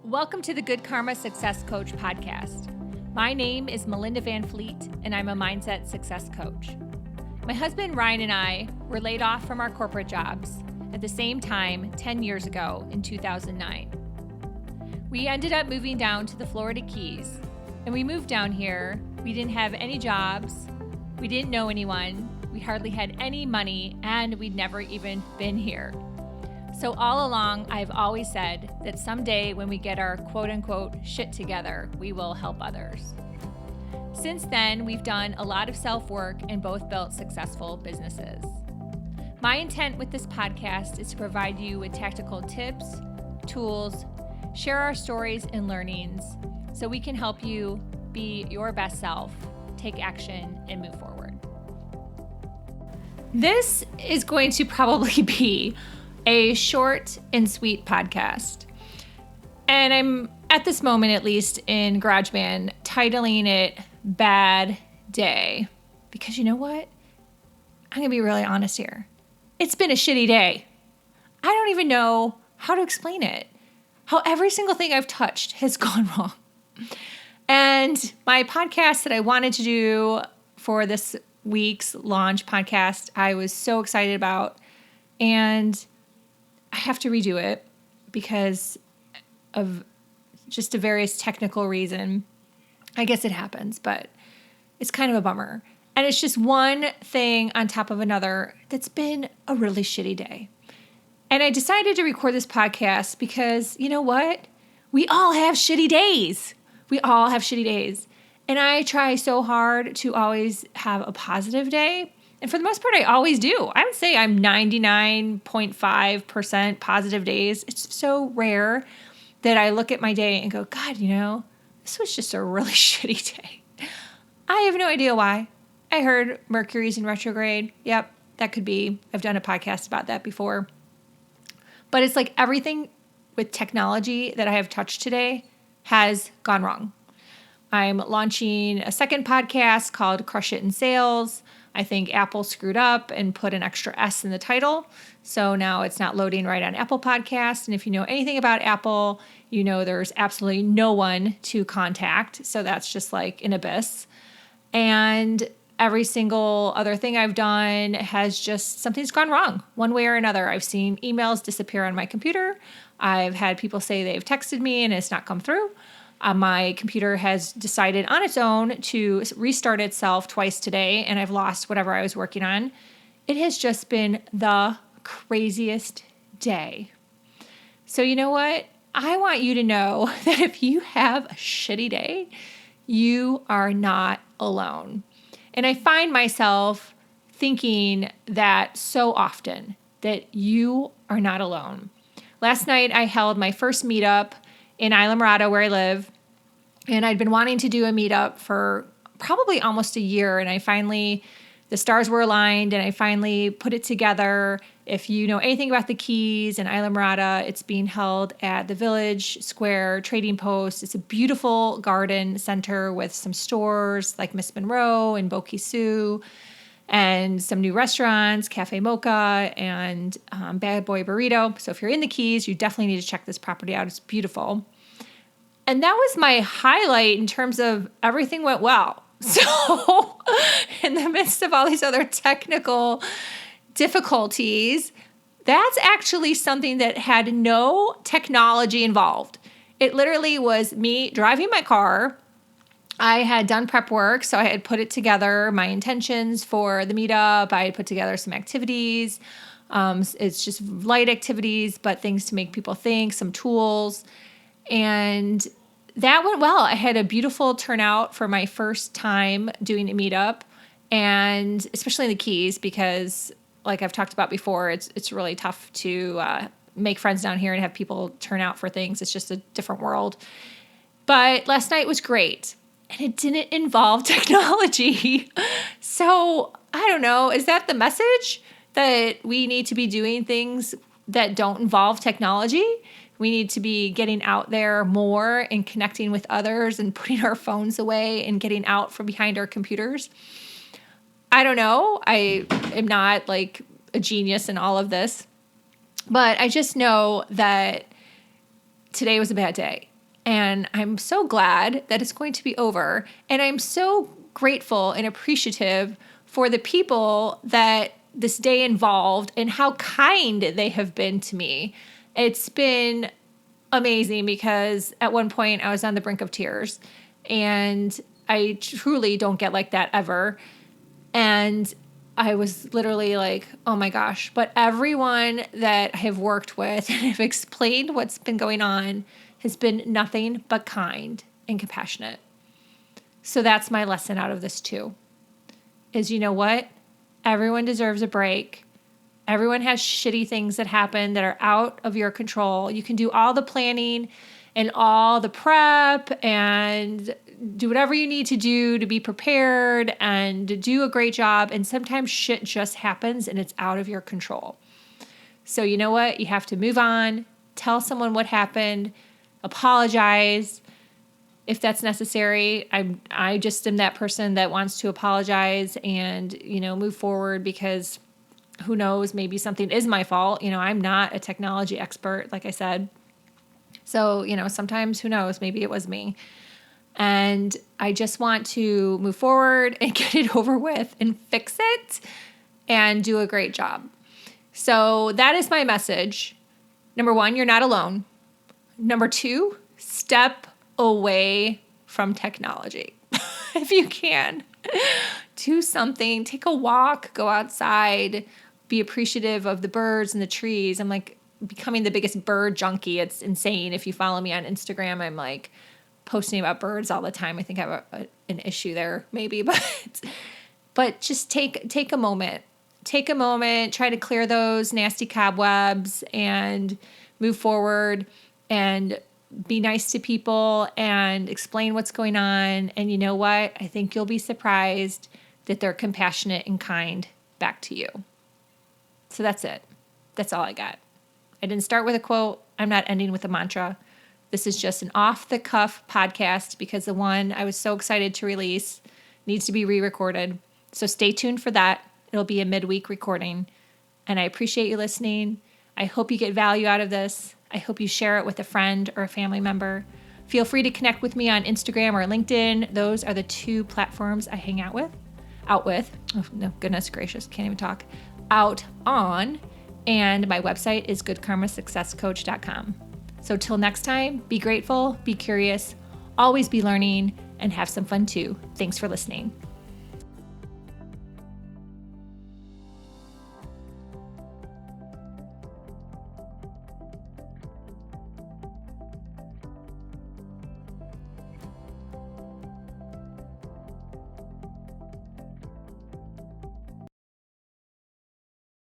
Welcome to the Good Karma Success Coach podcast. My name is Melinda Van Fleet, and I'm a mindset success coach. My husband Ryan and I were laid off from our corporate jobs at the same time 10 years ago in 2009. We ended up moving down to the Florida Keys, and we moved down here. We didn't have any jobs, we didn't know anyone, we hardly had any money, and we'd never even been here. So all along, I've always said that someday when we get our quote-unquote shit together, we will help others. Since then, we've done a lot of self-work and both built successful businesses. My intent with this podcast is to provide you with tactical tips, tools, share our stories and learnings so we can help you be your best self, take action, and move forward. This is going to probably be a short and sweet podcast. And I'm, at this moment at least in GarageBand, titling it Bad Day. Because you know what? I'm going to be really honest here. It's been a shitty day. I don't even know how to explain it. How every single thing I've touched has gone wrong. And my podcast that I wanted to do for this week's launch podcast, I was so excited about. And I have to redo it because of just a various technical reason. I guess it happens, but it's kind of a bummer. And it's just one thing on top of another that's been a really shitty day. And I decided to record this podcast because, you know what? We all have shitty days. We all have shitty days. And I try so hard to always have a positive day. And for the most part, I always do. I would say I'm 99.5% positive days. It's so rare that I look at my day and go, God, this was just a really shitty day. I have no idea why. I heard Mercury's in retrograde. Yep, that could be. I've done a podcast about that before. But it's like everything with technology that I have touched today has gone wrong. I'm launching a second podcast called Crush It in Sales. I think Apple screwed up and put an extra S in the title. So now it's not loading right on Apple Podcasts. And if you know anything about Apple, you know there's absolutely no one to contact. So that's just like an abyss. And every single other thing I've done has just, something's gone wrong one way or another. I've seen emails disappear on my computer. I've had people say they've texted me and it's not come through. My computer has decided on its own to restart itself twice today, and I've lost whatever I was working on. It has just been the craziest day. So you know what? I want you to know that if you have a shitty day, you are not alone. And I find myself thinking that so often, that you are not alone. Last night, I held my first meetup in Islamorada, where I live. And I'd been wanting to do a meetup for probably almost a year. And the stars were aligned and I finally put it together. If you know anything about the Keys and Islamorada, it's being held at the Village Square Trading Post. It's a beautiful garden center with some stores like Miss Monroe and Bokissu and some new restaurants, Cafe Mocha and Bad Boy Burrito. So if you're in the Keys, you definitely need to check this property out. It's beautiful. And that was my highlight in terms of everything went well. So in the midst of all these other technical difficulties, that's actually something that had no technology involved. It literally was me driving my car. I had done prep work, so I had put it together, my intentions for the meetup. I had put together some activities. It's just light activities, but things to make people think, some tools. And that went well. I had a beautiful turnout for my first time doing a meetup, and especially in the Keys because, like I've talked about before, it's really tough to make friends down here and have people turn out for things. It's just a different world. But last night was great. And it didn't involve technology. So I don't know. Is that the message? That we need to be doing things that don't involve technology? We need to be getting out there more and connecting with others and putting our phones away and getting out from behind our computers. I don't know. I am not like a genius in all of this. But I just know that today was a bad day. And I'm so glad that it's going to be over. And I'm so grateful and appreciative for the people that this day involved and how kind they have been to me. It's been amazing because at one point I was on the brink of tears, and I truly don't get like that ever. And I was literally like, oh my gosh. But everyone that I have worked with and have explained what's been going on has been nothing but kind and compassionate. So that's my lesson out of this too, is you know what? Everyone deserves a break. Everyone has shitty things that happen that are out of your control. You can do all the planning and all the prep and do whatever you need to do to be prepared and to do a great job. And sometimes shit just happens and it's out of your control. So you know what? You have to move on, tell someone what happened, apologize if that's necessary. I just am that person that wants to apologize and, move forward, because who knows, maybe something is my fault. I'm not a technology expert, like I said. So, sometimes who knows, maybe it was me. And I just want to move forward and get it over with and fix it and do a great job. So that is my message. Number 1, you're not alone. Number 2, step away from technology. If you can, do something, take a walk, go outside, be appreciative of the birds and the trees. I'm like becoming the biggest bird junkie. It's insane. If you follow me on Instagram, I'm like posting about birds all the time. I think I have an issue there maybe, but just take a moment. Take a moment, try to clear those nasty cobwebs and move forward and be nice to people and explain what's going on. And you know what? I think you'll be surprised that they're compassionate and kind back to you. So that's it. That's all I got. I didn't start with a quote. I'm not ending with a mantra. This is just an off-the-cuff podcast because the one I was so excited to release needs to be re-recorded. So stay tuned for that. It'll be a midweek recording. And I appreciate you listening. I hope you get value out of this. I hope you share it with a friend or a family member. Feel free to connect with me on Instagram or LinkedIn. Those are the 2 platforms I hang out with. Oh, no, goodness gracious, can't even talk. Out on. And my website is goodkarmasuccesscoach.com. So till next time, be grateful, be curious, always be learning, and have some fun too. Thanks for listening.